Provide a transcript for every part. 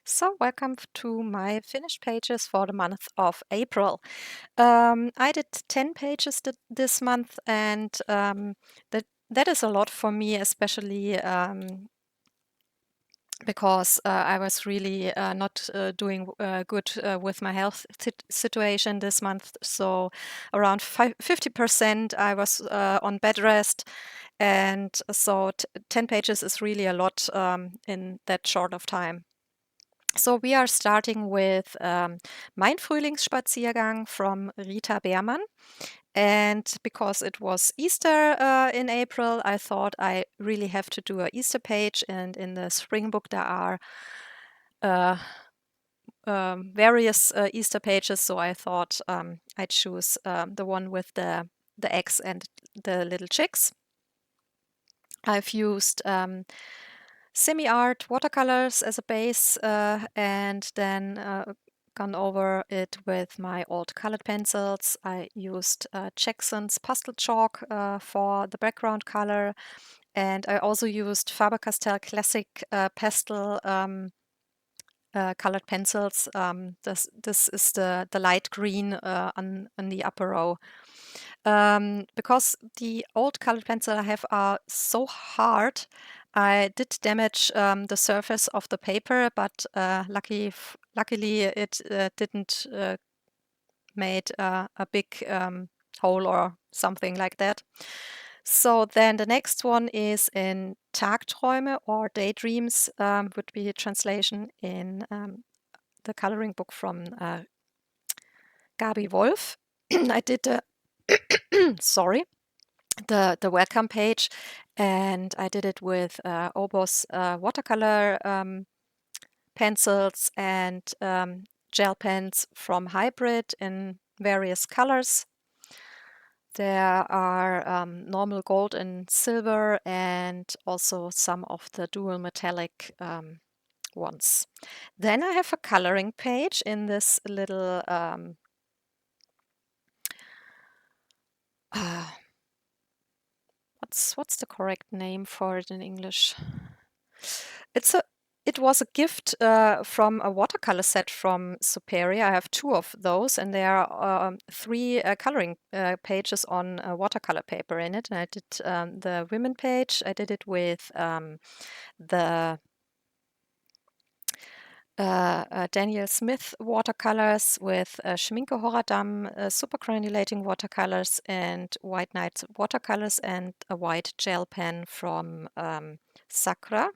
So, welcome to my finished pages for the month of April. I did 10 pages this month, and that is a lot for me, especially because I was really not doing good with my health situation this month. So, around 50% I was on bed rest, and so 10 pages is really a lot in that short of time. So we are starting with Mein Frühlingsspaziergang from Rita Beermann. And because it was Easter in April, I thought I really have to do a Easter page. And in the spring book, there are uh, various Easter pages. So I thought I'd choose the one with the eggs and the little chicks. I've used semi-art watercolors as a base and then gone over it with my old colored pencils. I used Jackson's pastel chalk for the background color, and I also used Faber-Castell Classic pastel colored pencils. This is the light green on the upper row. Because the old colored pencil I have are so hard, I did damage the surface of the paper, but luckily it didn't made a big hole or something like that. So then the next one is in Tagträume or Daydreams, would be a translation in the coloring book from Gabi Wolf. I did sorry, the welcome page, and I did it with Obos watercolor pencils and gel pens from Hybrid in various colors. There are normal gold and silver, and also some of the dual metallic ones. Then I have a coloring page in this little what's the correct name for it in English? It was a gift from a watercolor set from Superior. I have two of those, and there are three coloring pages on watercolor paper in it. And I did the women page. I did it with the Daniel Smith watercolors, with Schminke Horadam super granulating watercolors, and White Night watercolors, and a white gel pen from Sakura.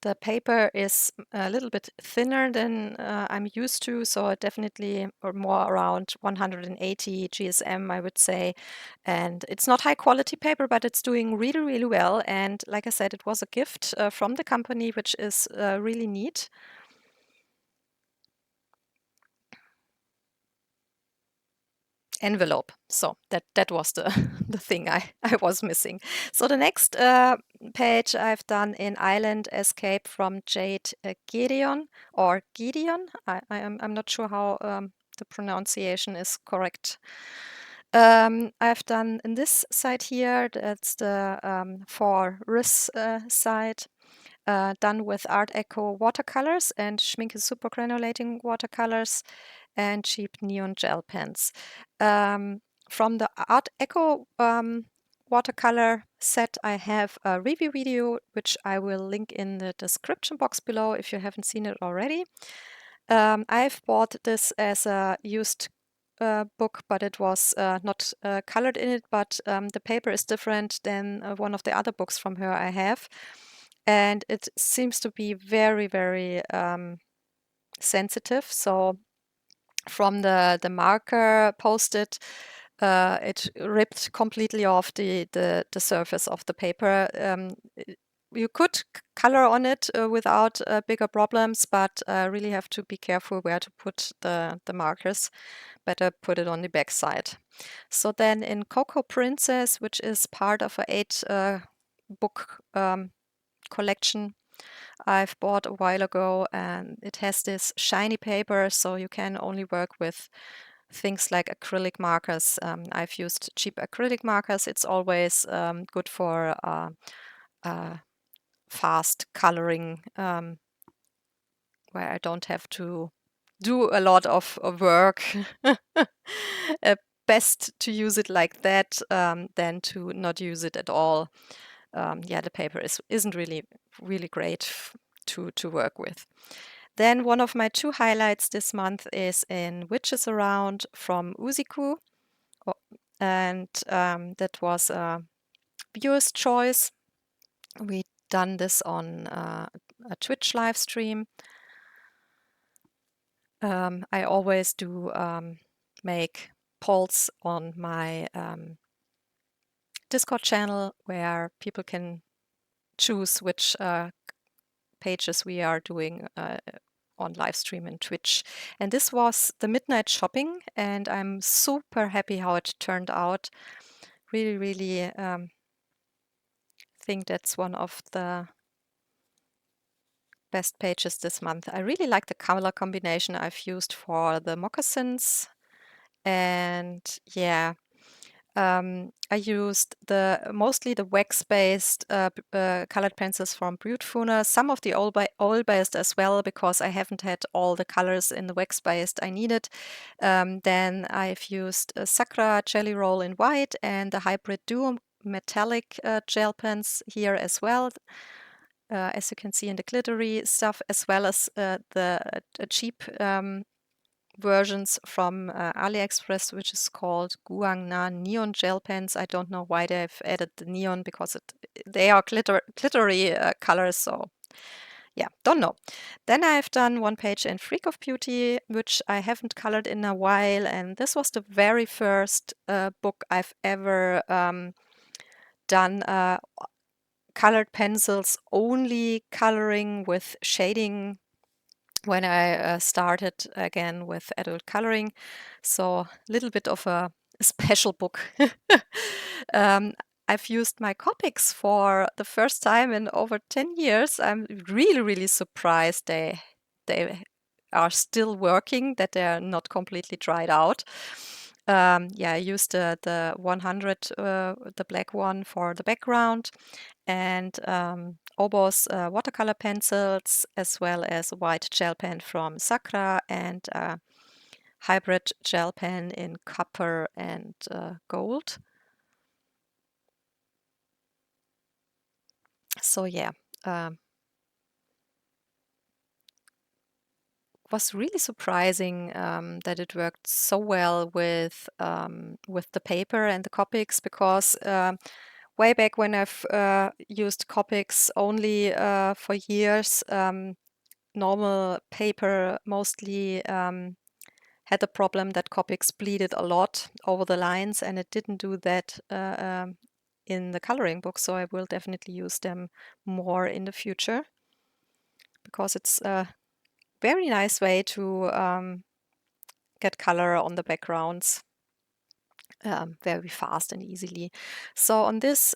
The paper is a little bit thinner than I'm used to, so definitely or more around 180 GSM, I would say. And it's not high quality paper, but it's doing really, really well. And like I said, it was a gift from the company, which is really neat. Envelope. So that was the the thing I was missing. So the next page I've done in Island Escape from Jade Gideon or Gideon. I'm not sure how the pronunciation is correct. I've done in this side here, that's the for Riss side, done with Artecho watercolors and Schminke super granulating watercolors and cheap neon gel pens. From the Artecho watercolor set, I have a review video, which I will link in the description box below if you haven't seen it already. I've bought this as a used book, but it was not colored in it, but the paper is different than one of the other books from her I have. And it seems to be very, very sensitive. So from the marker posted, it ripped completely off the surface of the paper. You could color on it without bigger problems, but really have to be careful where to put the markers. Better put it on the back side. So then in Coco Princess, which is part of a 8 book collection I've bought a while ago, and it has this shiny paper, so you can only work with things like acrylic markers. I've used cheap acrylic markers. It's always good fast coloring where I don't have to do a lot of work. Best to use it like that than to not use it at all. Yeah, the paper isn't really great to work with. Then one of my 2 highlights this month is in Witches Around from Uziku. And that was a viewer's choice. We done this on a Twitch live stream. I always do make polls on my Discord channel where people can choose which pages we are doing on live stream and Twitch. And this was the Midnight Shopping, and I'm super happy how it turned out. Really think that's one of the best pages this month. I really like the color combination I've used for the moccasins. And yeah, I used mostly the wax-based colored pencils from Brutfuner, some of the oil-based as well, because I haven't had all the colors in the wax-based I needed. Then I've used a Sakura Jelly Roll in white and the Hybrid Duo metallic gel pens here as well. As you can see in the glittery stuff, as well as the cheap versions from AliExpress, which is called Guangna Neon Gel Pens. I don't know why they've added the neon because they are glittery colors, so yeah, don't know. Then I've done one page in Freak of Beauty, which I haven't colored in a while, and this was the very first book I've ever done colored pencils only coloring with shading when I started again with adult coloring. So a little bit of a special book. I've used my Copics for the first time in over 10 years. I'm really surprised they are still working, that they're not completely dried out. Yeah, I used the 100, the black one for the background, and Obo's watercolor pencils, as well as a white gel pen from Sakura and a hybrid gel pen in copper and gold. So yeah, was really surprising that it worked so well with the paper and the Copics, because way back when I've used Copics only for years, normal paper mostly had the problem that Copics bleeded a lot over the lines, and it didn't do that in the coloring book. So I will definitely use them more in the future, because it's a very nice way to get color on the backgrounds very fast and easily. So on this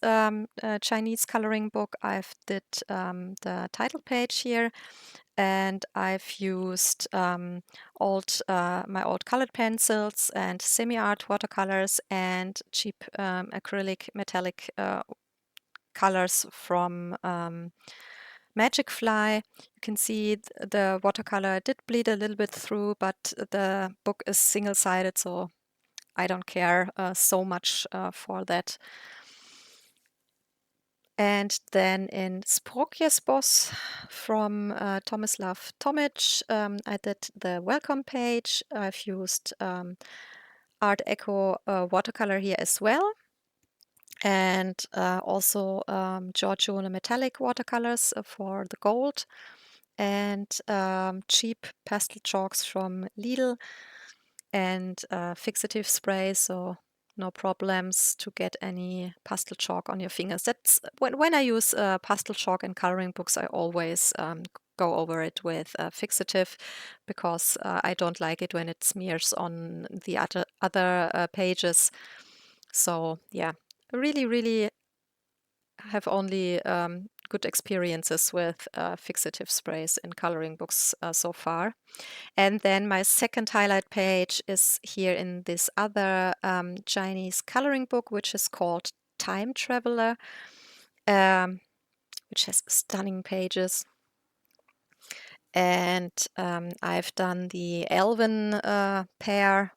Chinese coloring book, I've did the title page here, and I've used my old colored pencils and semi-art watercolors and cheap acrylic metallic colors from Magic Fly. You can see the watercolor did bleed a little bit through, but the book is single-sided, so I don't care so much for that. And then in Sprokjes Boss from Tomislav Tomic, I did the welcome page. I've used Artecho watercolor here as well. And also Giorgione metallic watercolors for the gold. And cheap pastel chalks from Lidl. And fixative spray, so no problems to get any pastel chalk on your fingers. That's when I use pastel chalk in coloring books, I always go over it with fixative, because I don't like it when it smears on the other pages. So yeah, really have only good experiences with fixative sprays in coloring books so far. And then my second highlight page is here in this other Chinese coloring book, which is called Time Traveler. which has stunning pages. And I've done the Elven pair,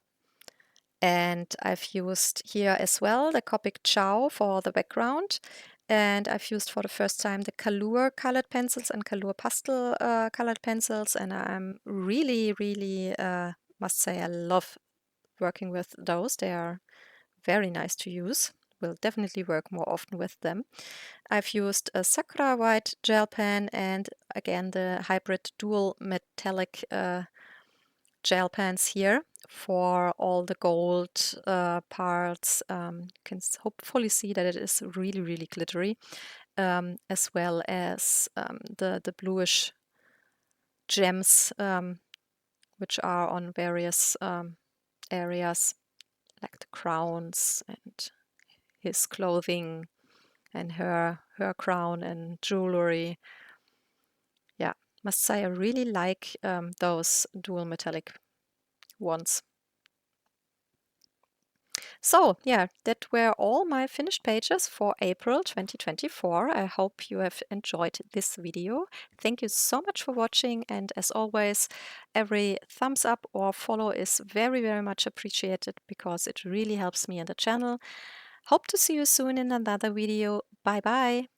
and I've used here as well the Copic Chow for the background. And I've used for the first time the Kalur colored pencils and Kalur pastel colored pencils. And I'm really, must say, I love working with those. They are very nice to use. Will definitely work more often with them. I've used a Sakura white gel pen and again the hybrid dual metallic gel pens here for all the gold parts. You can hopefully see that it is really glittery, as well as the bluish gems, which are on various areas like the crowns and his clothing and her crown and jewelry. Yeah, must say I really like those dual metallic ones. So yeah, that were all my finished pages for April 2024. I hope you have enjoyed this video. Thank you so much for watching, and as always, every thumbs up or follow is very much appreciated because it really helps me and the channel. Hope to see you soon in another video. Bye bye!